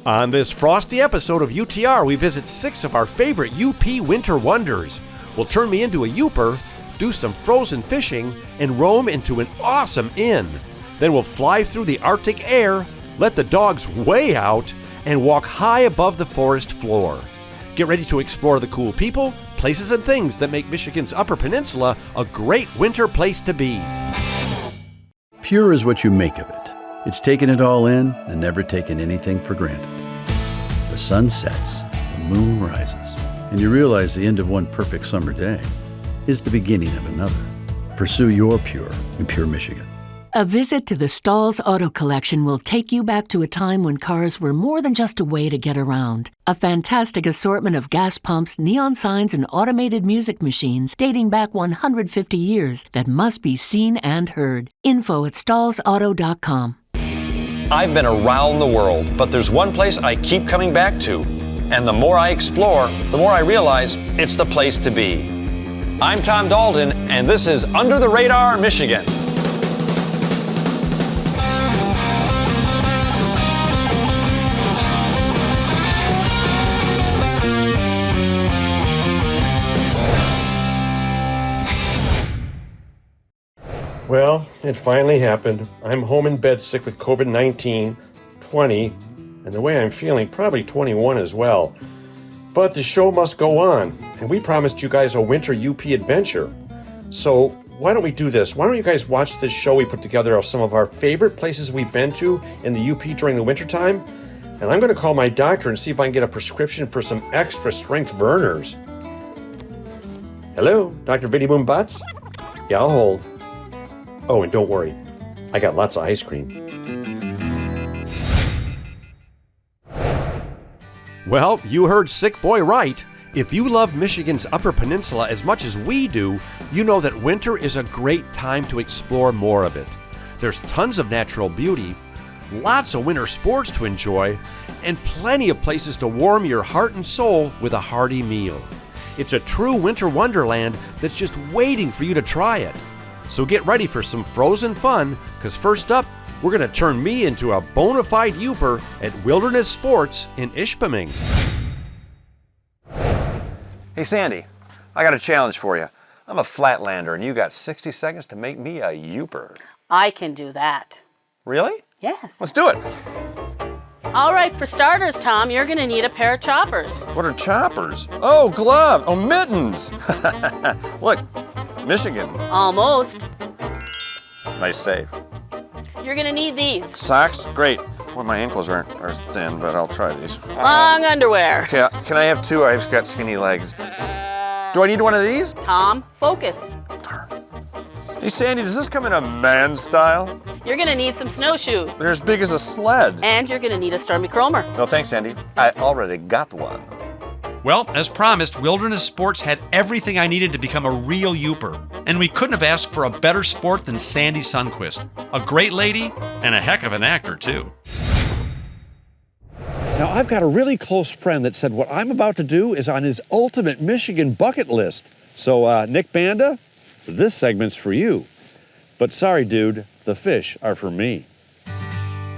On this frosty episode of UTR, we visit 6 of our favorite UP winter wonders. We'll turn me into a Yooper, do some frozen fishing, and roam into an awesome inn. Then we'll fly through the Arctic air, let the dogs way out, and walk high above the forest floor. Get ready to explore the cool people, places, and things that make Michigan's Upper Peninsula a great winter place to be. Pure is what you make of it. It's taken it all in and never taken anything for granted. The sun sets, the moon rises, and you realize the end of one perfect summer day is the beginning of another. Pursue your pure in Pure, Michigan. A visit to the Stahl's Auto Collection will take you back to a time when cars were more than just a way to get around. A fantastic assortment of gas pumps, neon signs, and automated music machines dating back 150 years that must be seen and heard. Info at stahlsauto.com. I've been around the world, but there's one place I keep coming back to. And the more I explore, the more I realize it's the place to be. I'm Tom Dalton, and this is Under the Radar, Michigan. Well, it finally happened. I'm home in bed sick with COVID-19, 20, and the way I'm feeling, probably 21 as well. But the show must go on, and we promised you guys a winter UP adventure. So why don't we do this? Why don't you guys watch this show we put together of some of our favorite places we've been to in the UP during the wintertime? And I'm going to call my doctor and see if I can get a prescription for some extra strength Vernors. Hello, Dr. Viddy Boom Butts? Yeah, I'll hold. Oh, and don't worry, I got lots of ice cream. Well, you heard Sick Boy right. If you love Michigan's Upper Peninsula as much as we do, you know that winter is a great time to explore more of it. There's tons of natural beauty, lots of winter sports to enjoy, and plenty of places to warm your heart and soul with a hearty meal. It's a true winter wonderland that's just waiting for you to try it. So get ready for some frozen fun, because first up, we're going to turn me into a bona fide Yooper at Wilderness Sports in Ishpeming. Hey, Sandy, I got a challenge for you. I'm a flatlander, and you got 60 seconds to make me a Yooper. I can do that. Really? Yes. Let's do it. All right, for starters, Tom, you're going to need a pair of choppers. What are choppers? Oh, gloves. Oh, mittens. Look, Michigan. Almost. Nice save. You're going to need these. Socks? Great. Boy, my ankles are thin, but I'll try these. Long underwear. Okay, can I have 2? I've got skinny legs. Do I need one of these? Tom, focus. Hey, Sandy, does this come in a man style? You're going to need some snowshoes. They're as big as a sled. And you're going to need a Stormy Cromer. No, thanks, Sandy. I already got one. Well, as promised, Wilderness Sports had everything I needed to become a real Yooper. And we couldn't have asked for a better sport than Sandy Sundquist. A great lady and a heck of an actor, too. Now, I've got a really close friend that said what I'm about to do is on his ultimate Michigan bucket list. So, Nick Banda, this segment's for you. But sorry, dude, the fish are for me.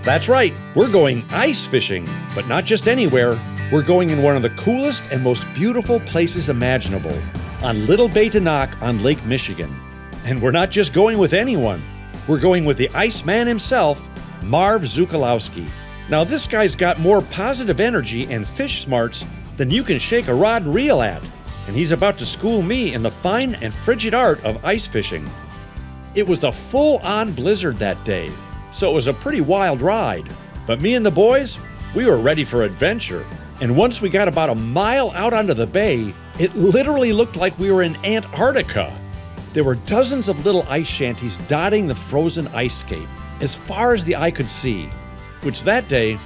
That's right, we're going ice fishing, but not just anywhere. We're going in one of the coolest and most beautiful places imaginable, on Little Bay to Knock on Lake Michigan. And we're not just going with anyone. We're going with the Iceman himself, Marv Zukalowski. Now, this guy's got more positive energy and fish smarts than you can shake a rod and reel at. And he's about to school me in the fine and frigid art of ice fishing. It was a full-on blizzard that day, so it was a pretty wild ride. But me and the boys, we were ready for adventure. And once we got about a mile out onto the bay, it literally looked like we were in Antarctica. There were dozens of little ice shanties dotting the frozen icescape, as far as the eye could see, which that day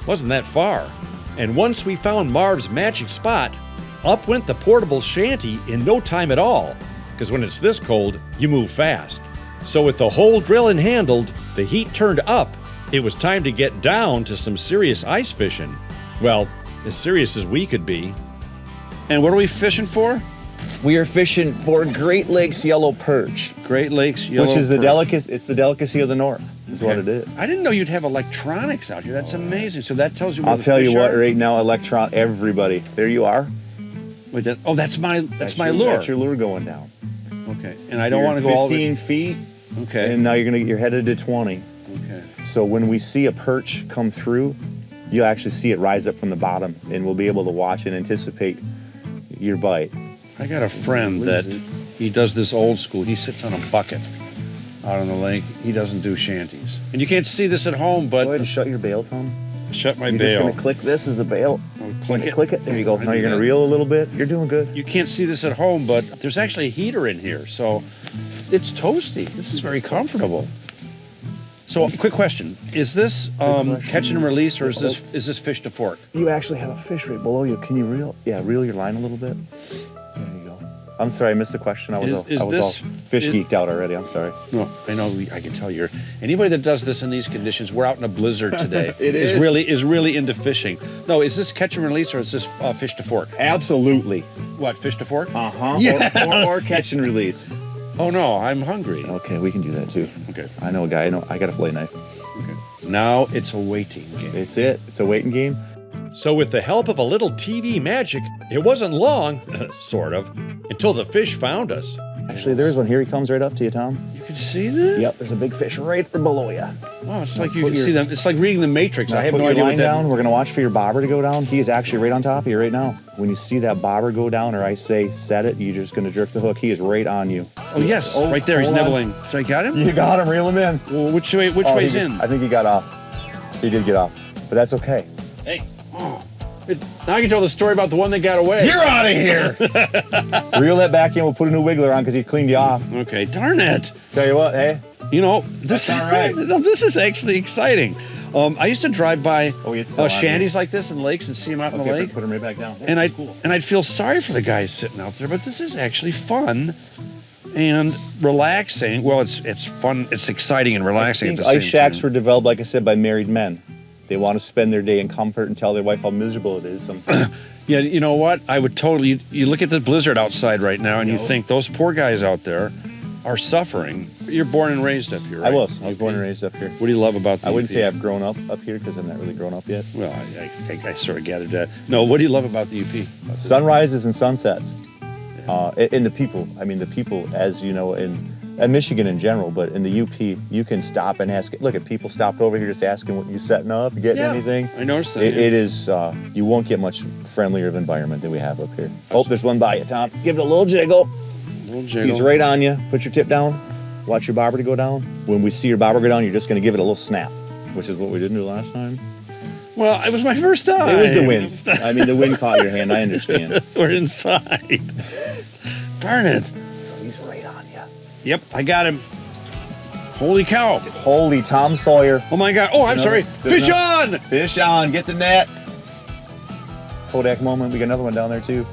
wasn't that far. And once we found Marv's magic spot, up went the portable shanty in no time at all, because when it's this cold, you move fast. So with the hole drilled and handled, the heat turned up, it was time to get down to some serious ice fishing. Well, as serious as we could be. And what are we fishing for? We are fishing for Great Lakes yellow perch. Great Lakes yellow which is the perch. delicacy. It's the delicacy of the north. is what it is. I didn't know you'd have electronics out here. That's amazing. So that tells you where I'll the tell fish you what, are? right now, everybody. There you are. Wait, that's my your, lure. That's your lure going down. Okay, and I don't want to go all the 15 feet. Okay. And now you're headed to 20. Okay. So when we see a perch come through, you'll actually see it rise up from the bottom, and we'll be able to watch and anticipate your bite. I got a friend that he does this old school. He sits on a bucket out on the lake. He doesn't do shanties. And you can't see this at home, but... Go ahead and shut your bail, Tom. Shut my You're bail. just going to click this as the bail. Click it. Click it. There you go. I Now do you're going that. to reel a little bit. You're doing good. You can't see this at home, but there's actually a heater in here, so it's toasty. This is very comfortable. So, quick question: is this catch and release, or is this fish to fork? You actually have a fish right below you. Can you reel your line a little bit? There you go. I'm sorry, I missed the question. I was all fish geeked out already. I'm sorry. No, I know. I can tell you're anybody that does this in these conditions. We're out in a blizzard today. It is really into fishing. No, is this catch and release, or is this fish to fork? Absolutely. What, fish to fork? Yes. Or catch and release. Oh no, I'm hungry. Okay, we can do that too. Okay. I know a guy. I got a fillet knife. Okay. Now it's a waiting game. It's a waiting game. So with the help of a little TV magic, it wasn't long, sort of, until the fish found us. Actually, there's one here. He comes right up to you, Tom. You can see that? Yep, there's a big fish right below you. Wow, it's like you can see them. It's like reading the Matrix. I have Put no your idea line what that down. We're gonna watch for your bobber to go down. He is actually right on top of you right now. When you see that bobber go down, or I say set it, you're just gonna jerk the hook. He is right on you. Oh yes, right there. He's nibbling. So I got him? You got him. Reel him in. Well, which way's in? I think he got off. He did get off, but that's okay. Hey. Oh. Now I can tell the story about the one that got away. You're out of here. Reel that back in. We'll put a new wiggler on because he cleaned you off. Okay, darn it. Tell you what, hey. You know, this all right. This is actually exciting. I used to drive by it's still on shanties like this in lakes and see them out in the lake. Put him right back down. And I'd feel sorry for the guys sitting out there, but this is actually fun and relaxing. Well, it's fun. It's exciting and relaxing at the same time. Ice shacks were developed, like I said, by married men. They want to spend their day in comfort and tell their wife how miserable it is sometimes. Yeah, you know what? I would totally. You look at the blizzard outside right now, and you think those poor guys out there are suffering. You're born and raised up here, right? I was born and raised up here. What do you love about the I wouldn't UP? say I've grown up here because I'm not really grown up yet. Well, I sort of gathered that. No, what do you love about the UP? Sunrises and sunsets. And the people. I mean, the people, as you know, in Michigan in general, but in the UP, you can stop and ask. Look at people stopped over here just asking what you setting up, you getting anything. I noticed that. It is. You won't get much friendlier of environment than we have up here. Oh, there's one by you, Tom. Give it a little jiggle. He's right on you. Put your tip down. Watch your bobber to go down. When we see your bobber go down, you're just going to give it a little snap, which is what we didn't do last time. Well, it was my first time. It was the wind. I mean, the wind caught your hand. I understand. We're inside. Darn it. So he's right on you. Yep, I got him. Holy cow. Holy Tom Sawyer. Oh my God. Oh, I'm sorry. Fish on! Fish on. Get the net. Kodak moment. We got another one down there, too.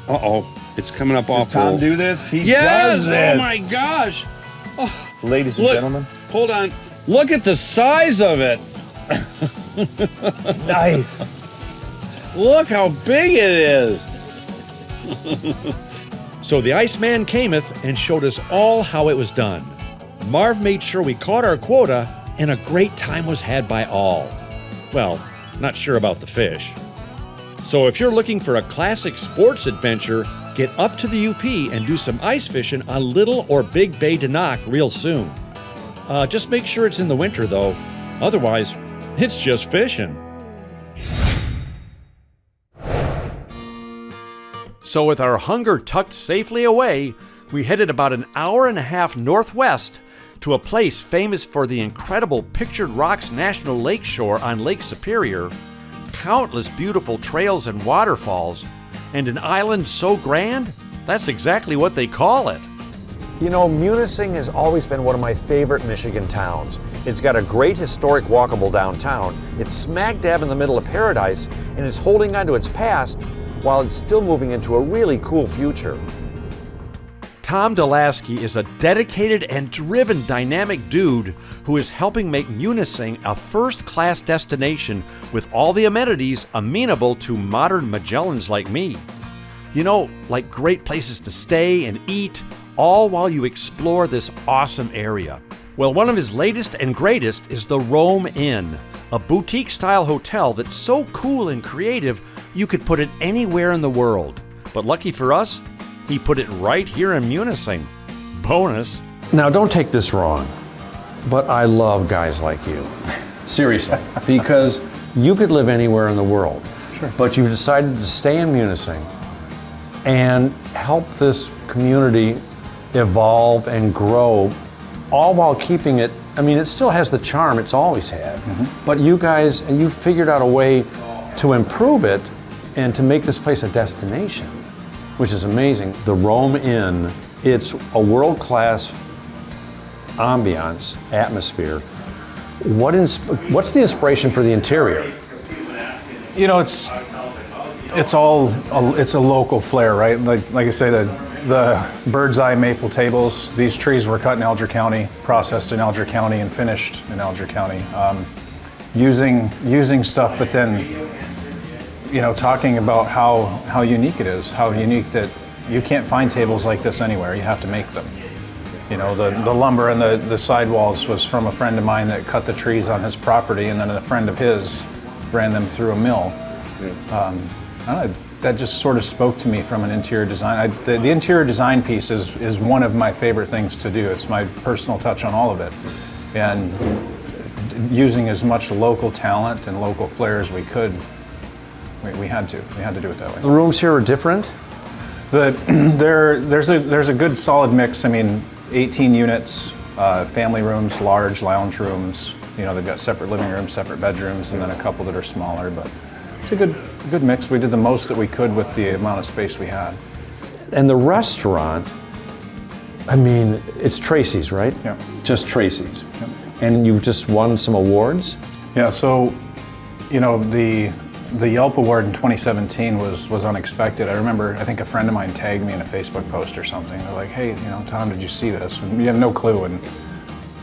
Uh-oh. It's coming up off. Does Tom do this? He yes! does this. Oh my gosh. Ladies and gentlemen. Hold on. Look at the size of it. Nice. Look how big it is. So the Iceman cameth and showed us all how it was done. Marv made sure we caught our quota, and a great time was had by all. Well, not sure about the fish. So if you're looking for a classic sports adventure, get up to the UP and do some ice fishing on Little or Big Bay Denok real soon. Just make sure it's in the winter, though. Otherwise, it's just fishing. So with our hunger tucked safely away, we headed about an hour and a half northwest to a place famous for the incredible Pictured Rocks National Lake Shore on Lake Superior, countless beautiful trails and waterfalls, and an island so grand, that's exactly what they call it. You know, Munising has always been one of my favorite Michigan towns. It's got a great historic walkable downtown, it's smack dab in the middle of paradise, and it's holding on to its past while it's still moving into a really cool future. Tom Delasky is a dedicated and driven dynamic dude who is helping make Munising a first-class destination with all the amenities amenable to modern Magellans like me. You know, like great places to stay and eat, all while you explore this awesome area. Well, one of his latest and greatest is the Rome Inn, a boutique-style hotel that's so cool and creative you could put it anywhere in the world. But lucky for us, he put it right here in Munising. Bonus. Now, don't take this wrong, but I love guys like you. Seriously, because you could live anywhere in the world, but you decided to stay in Munising and help this community evolve and grow, all while keeping it, I mean, it still has the charm it's always had, but you guys, and you figured out a way to improve it and to make this place a destination, which is amazing. The Rome Inn, it's a world-class ambiance, atmosphere. What's the inspiration for the interior? You know, it's a local flair, right? Like I say, the bird's eye maple tables. These trees were cut in Alger County, processed in Alger County, and finished in Alger County. Using stuff, but then, you know, talking about how unique it is, how unique that you can't find tables like this anywhere. You have to make them. You know, the lumber and the sidewalls was from a friend of mine that cut the trees on his property, and then a friend of his ran them through a mill. That just sort of spoke to me from an interior design. The interior design piece is one of my favorite things to do. It's my personal touch on all of it. And using as much local talent and local flair as we could, we had to do it that way. The rooms here are different? There's a good solid mix. I mean, 18 units, family rooms, large lounge rooms. You know, they've got separate living rooms, separate bedrooms, and then a couple that are smaller, but it's a good mix. We did the most that we could with the amount of space we had. And the restaurant, I mean, it's Tracy's, right? Yeah. Just Tracy's. Yep. And you just won some awards? Yeah, so, you know, the Yelp award in 2017 was unexpected. I remember, I think a friend of mine tagged me in a Facebook post or something. They're like, hey, you know, Tom, did you see this? And you have no clue, and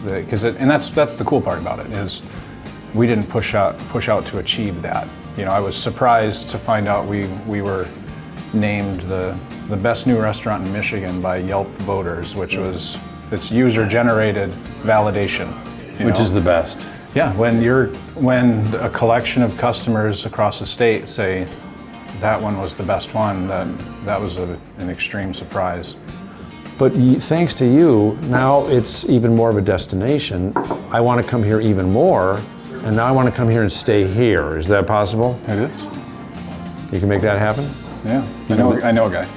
that's the cool part about it, is we didn't push out to achieve that. You know, I was surprised to find out we were named the best new restaurant in Michigan by Yelp voters, which was, it's user-generated validation. Which is the best. Yeah, when a collection of customers across the state say that one was the best one, that was an extreme surprise. But thanks to you, now it's even more of a destination. I want to come here even more, and now I want to come here and stay here. Is that possible? It is. You can make that happen? Yeah, I know a guy.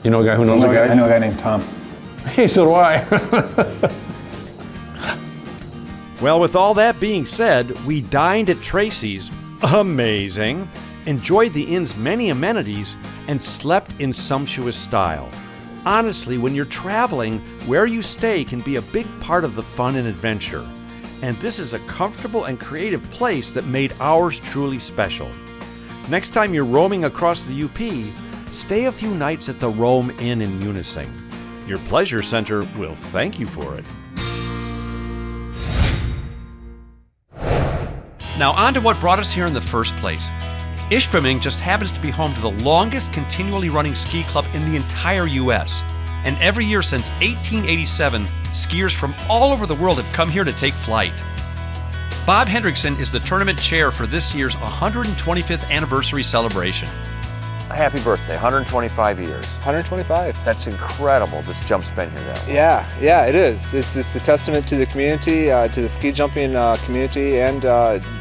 You know a guy who knows a guy? I know a guy named Tom. Hey, so do I. Well, with all that being said, we dined at Tracy's, amazing, enjoyed the inn's many amenities, and slept in sumptuous style. Honestly, when you're traveling, where you stay can be a big part of the fun and adventure. And this is a comfortable and creative place that made ours truly special. Next time you're roaming across the UP, stay a few nights at the Rome Inn in Munising. Your pleasure center will thank you for it. Now on to what brought us here in the first place. Ishpeming just happens to be home to the longest continually running ski club in the entire U.S. And every year since 1887, skiers from all over the world have come here to take flight. Bob Hendrickson is the tournament chair for this year's 125th anniversary celebration. Happy birthday, 125 years. 125. That's incredible, this jump's been here that long. Yeah, it is. It's a testament to the community, to the ski jumping community, and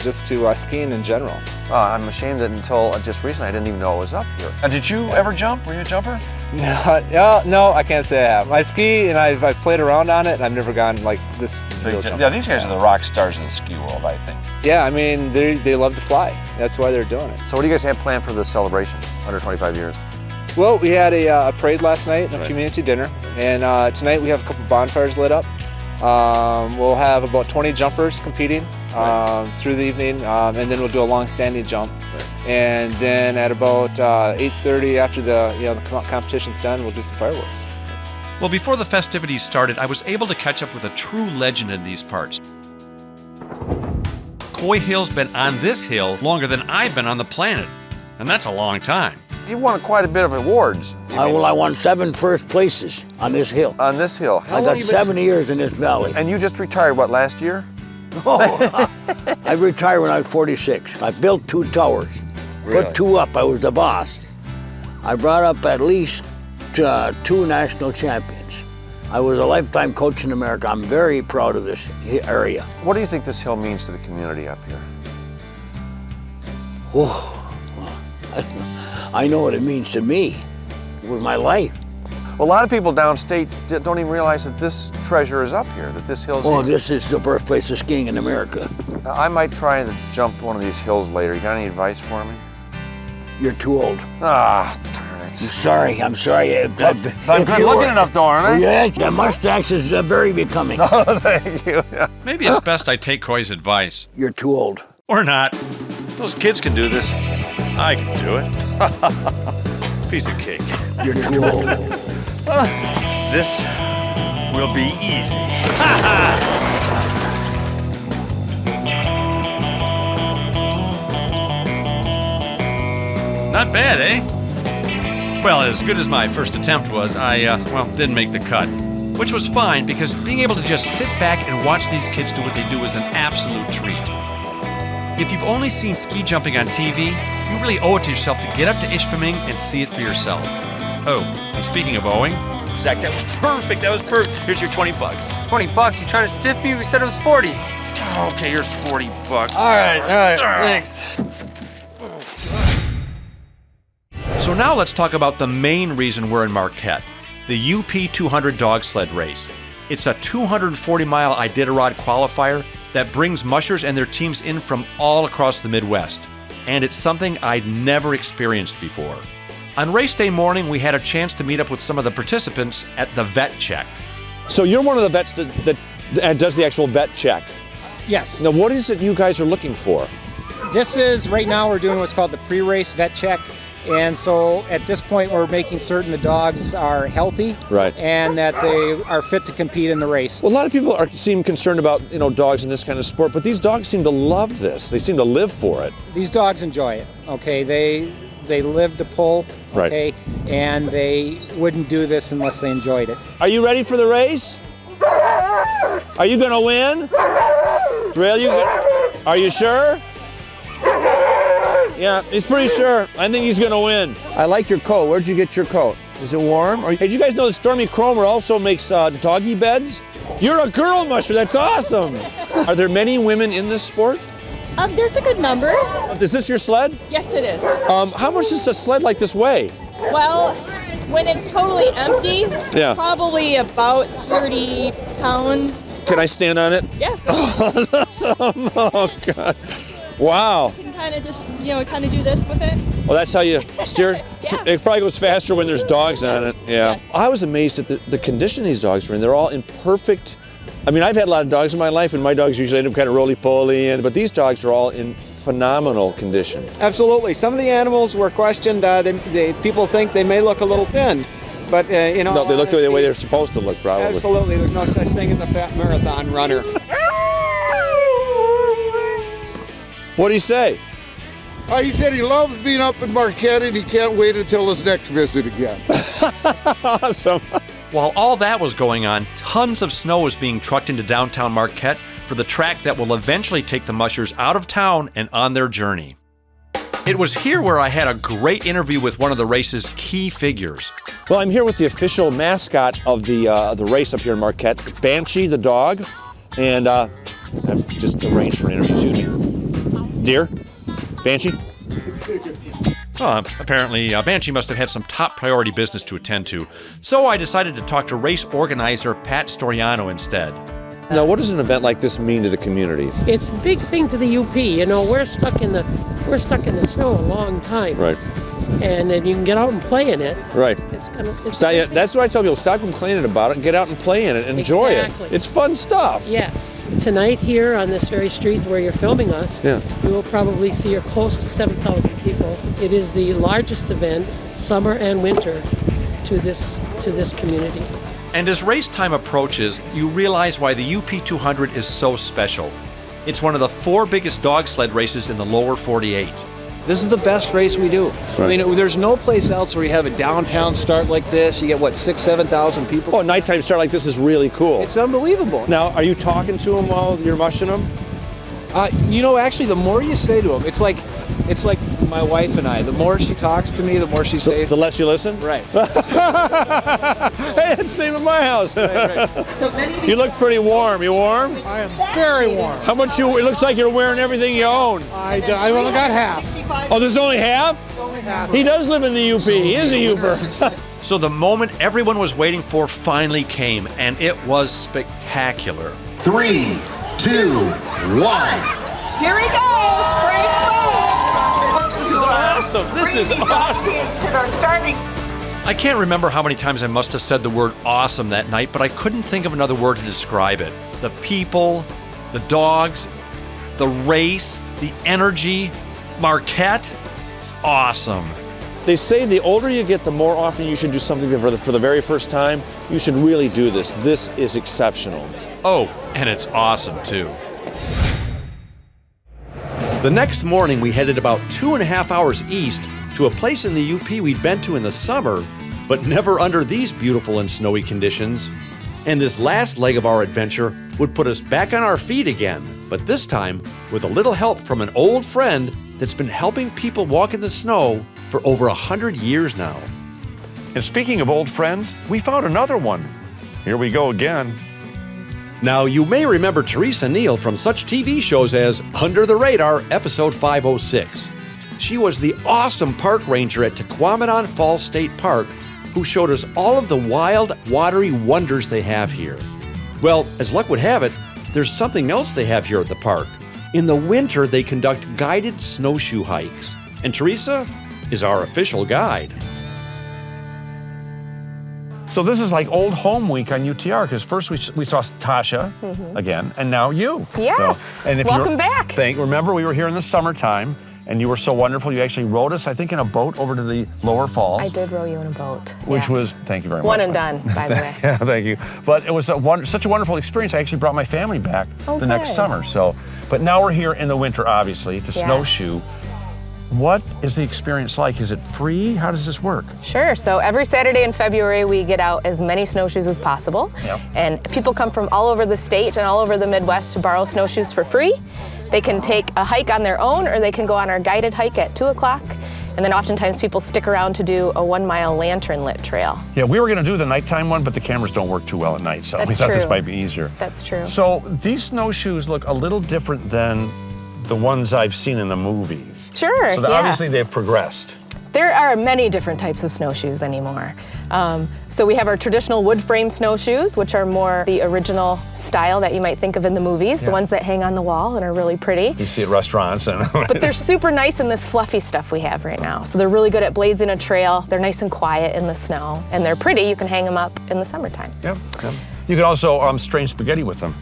just to skiing in general. I'm ashamed that until just recently I didn't even know it was up here. Did you ever jump? Were you a jumper? No, I can't say I have. I ski and I've played around on it, and I've never gone like this. Real jump. Yeah, these guys are the rock stars of the ski world, I think. Yeah, I mean, they love to fly. That's why they're doing it. So what do you guys have planned for the celebration, 125 years? Well, we had a parade last night and a community dinner, and tonight we have a couple bonfires lit up. We'll have about 20 jumpers competing through the evening, and then we'll do a long-standing jump. And then at about 8:30, after the competition's done, we'll do some fireworks. Well, before the festivities started, I was able to catch up with a true legend in these parts. Coy Hill's been on this hill longer than I've been on the planet, and that's a long time. You've won quite a bit of awards I won 7 first places on this hill. On this hill? How I long got you been 70 years in this valley. And you just retired, what, last year? Oh, I retired when I was 46. I built 2 towers, put 2 up. I was the boss. I brought up at least 2 national champions. I was a lifetime coach in America. I'm very proud of this area. What do you think this hill means to the community up here? Oh, I know what it means to me with my life. Well, a lot of people downstate don't even realize that this treasure is up here, that this hill's Oh, here. this is the birthplace of skiing in America. I might try to jump one of these hills later. You got any advice for me? You're too old. Ah, darn it. I'm sorry. I'm good looking enough, though, aren't I? Yeah, the mustache is very becoming. Oh, thank you. Maybe it's best I take Coy's advice. You're too old. Or not. Those kids can do this. I can do it. Piece of cake. You're too old. This will be easy. Not bad, eh? Well, as good as my first attempt was, I didn't make the cut. Which was fine, because being able to just sit back and watch these kids do what they do is an absolute treat. If you've only seen ski jumping on TV, you really owe it to yourself to get up to Ishpeming and see it for yourself. Oh, and speaking of owing, Zach, that was perfect. That was perfect. Here's your $20. $20? You trying to stiff me? We said it was 40. Okay, here's $40. All right, thanks. So now let's talk about the main reason we're in Marquette, the UP 200 dog sled race. It's a 240-mile Iditarod qualifier that brings mushers and their teams in from all across the Midwest. And it's something I'd never experienced before. On race day morning, we had a chance to meet up with some of the participants at the vet check. So you're one of the vets that does the actual vet check. Yes. Now, what is it you guys are looking for? This is, right now, we're doing what's called the pre-race vet check. And so at this point, we're making certain the dogs are healthy, right, and that they are fit to compete in the race. Well, a lot of people seem concerned about dogs in this kind of sport, but these dogs seem to love this. They seem to live for it. These dogs enjoy it. Okay, they live to pull. Okay, right. And they wouldn't do this unless they enjoyed it. Are you ready for the race? Are you gonna win? Really? Are you sure? Yeah, he's pretty sure. I think he's gonna win. I like your coat. Where'd you get your coat? Is it warm? Hey, did you guys know that Stormy Cromer also makes doggy beds? You're a girl musher. That's awesome. Are there many women in this sport? There's a good number. Is this your sled? Yes, it is. How much does a sled like this weigh? Well, when it's totally empty, yeah, probably about 30 pounds. Can I stand on it? Yeah. Oh, that's awesome. Oh, God. Wow. You can kind of just, kind of do this with it. Oh, that's how you steer? Yeah. It probably goes faster when there's dogs on it. Yeah. Yes. I was amazed at the condition these dogs are in. They're all in perfect... I mean, I've had a lot of dogs in my life, and my dogs usually end up kind of roly-poly, but these dogs are all in phenomenal condition. Absolutely. Some of the animals were questioned. People think they may look a little thin, but, No, they look the way they're supposed to look, probably. Absolutely. There's no such thing as a fat marathon runner. What do you say? He said he loves being up in Marquette and he can't wait until his next visit again. Awesome. While all that was going on, tons of snow was being trucked into downtown Marquette for the track that will eventually take the mushers out of town and on their journey. It was here where I had a great interview with one of the race's key figures. Well, I'm here with the official mascot of the race up here in Marquette, Banshee the dog, and I've just arranged for an interview. Excuse me. Dear, Banshee? Apparently, Banshee must have had some top priority business to attend to, so I decided to talk to race organizer Pat Storiano instead. Now, what does an event like this mean to the community? It's a big thing to the UP. We're stuck in the snow a long time. Right. And then you can get out and play in it. Right. That's what I tell people. Stop complaining about it and get out and play in it. Enjoy it. It's fun stuff. Yes. Tonight here on this very street where you're filming us, you will probably see close to 7,000 people. It is the largest event, summer and winter, to this community. And as race time approaches, you realize why the UP 200 is so special. It's one of the 4 biggest dog sled races in the lower 48. This is the best race we do. Right. I mean, there's no place else where you have a downtown start like this. You get, what, 6,000, 7,000 people? Oh, a nighttime start like this is really cool. It's unbelievable. Now, are you talking to them while you're mushing them? You know, actually, the more you say to them, it's like my wife and I. The more she talks to me, the more she says. The less you listen? Right. Hey, it's the same at my house. Right. You look pretty warm. You warm? I am very warm. How much you? It looks like you're wearing everything you own. I only got half. Oh, there's only half? He does live in the UP. He is a Yooper. So the moment everyone was waiting for finally came, and it was spectacular. 3, 2, 1. Here he goes, Frank. This is awesome. This is awesome. To the starting. I can't remember how many times I must have said the word awesome that night, but I couldn't think of another word to describe it. The people, the dogs, the race, the energy, Marquette, awesome. They say the older you get, the more often you should do something for the very first time. You should really do this. This is exceptional. Oh, and it's awesome too. The next morning, we headed about 2.5 hours east to a place in the UP we'd been to in the summer, but never under these beautiful and snowy conditions. And this last leg of our adventure would put us back on our feet again, but this time with a little help from an old friend that's been helping people walk in the snow for over 100 years now. And speaking of old friends, we found another one. Here we go again. Now, you may remember Teresa Neal from such TV shows as Under the Radar, episode 506. She was the awesome park ranger at Tequamaton Falls State Park who showed us all of the wild, watery wonders they have here. Well, as luck would have it, there's something else they have here at the park. In the winter, they conduct guided snowshoe hikes, and Teresa is our official guide. So this is like old home week on UTR, because first we saw Tasha again, and now you. Yes, so, and welcome back. Remember, we were here in the summertime, and you were so wonderful. You actually rowed us, I think, in a boat over to the lower falls. I did row you in a boat. Which was, thank you very much. One and done, by the way. Yeah, thank you. But it was such a wonderful experience. I actually brought my family back the next summer. So, but now we're here in the winter, obviously, to snowshoe. What is the experience like? Is it free? How does this work? Sure. So every Saturday in February, we get out as many snowshoes as possible. Yep. And people come from all over the state and all over the Midwest to borrow snowshoes for free. They can take a hike on their own, or they can go on our guided hike at 2 o'clock. And then oftentimes people stick around to do a 1-mile lantern-lit trail. Yeah, we were going to do the nighttime one, but the cameras don't work too well at night, so we thought this might be easier. That's true. So these snowshoes look a little different than the ones I've seen in the movies. Sure, So obviously they've progressed. There are many different types of snowshoes anymore. So we have our traditional wood frame snowshoes, which are more the original style that you might think of in the movies, the ones that hang on the wall and are really pretty. You see at restaurants. But they're super nice in this fluffy stuff we have right now. So they're really good at blazing a trail. They're nice and quiet in the snow, and they're pretty. You can hang them up in the summertime. Yep. You can also strain spaghetti with them.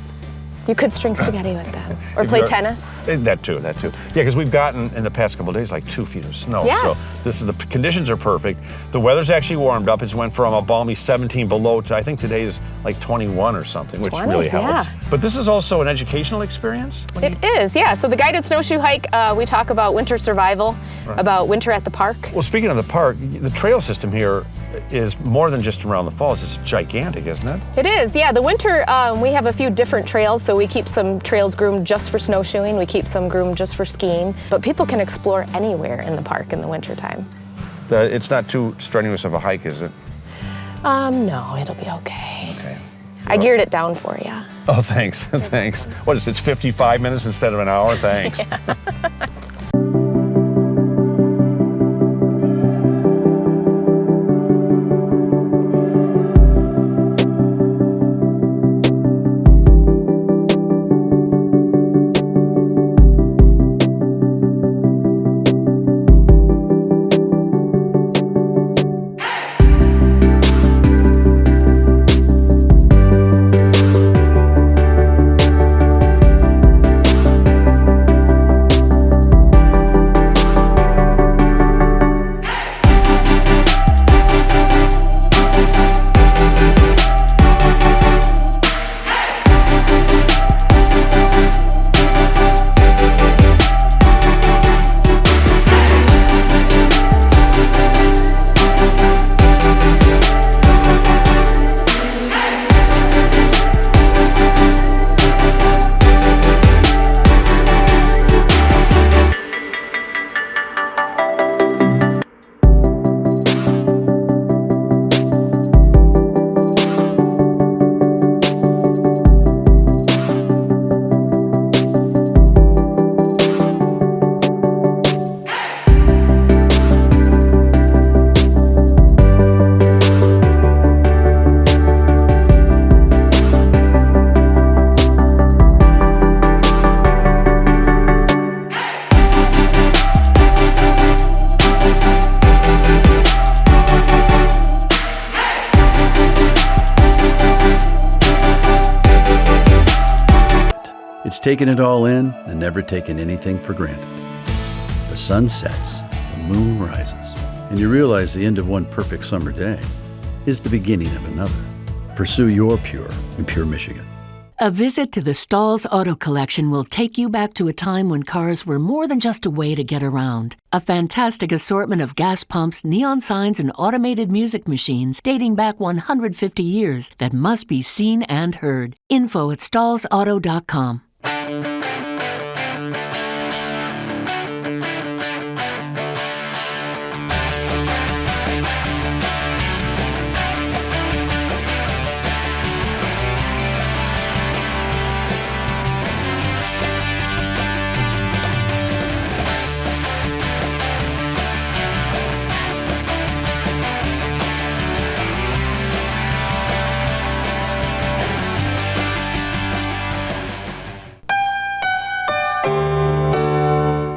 You could string spaghetti with them, or play tennis. That too. Yeah, because we've gotten in the past couple of days like 2 feet of snow. Yes. So the conditions are perfect. The weather's actually warmed up. It's went from a balmy 17 below to I think today is like 21 or something, which really helps. Yeah. But this is also an educational experience? It is, yeah. So the guided snowshoe hike, we talk about winter survival, about winter at the park. Well, speaking of the park, the trail system here is more than just around the falls. It's gigantic, isn't it? It is, yeah. The winter, we have a few different trails, so we keep some trails groomed just for snowshoeing. We keep some groomed just for skiing. But people can explore anywhere in the park in the wintertime. It's not too strenuous of a hike, is it? No, it'll be okay. Okay. I geared it down for you. Oh, thanks. Thanks. What is it? It's 55 minutes instead of an hour? Thanks. taken it all in and never taken anything for granted. The sun sets, the moon rises, and you realize the end of one perfect summer day is the beginning of another. Pursue your pure in Pure, Michigan. A visit to the Stahl's Auto Collection will take you back to a time when cars were more than just a way to get around. A fantastic assortment of gas pumps, neon signs, and automated music machines dating back 150 years that must be seen and heard. Info at stahlsauto.com.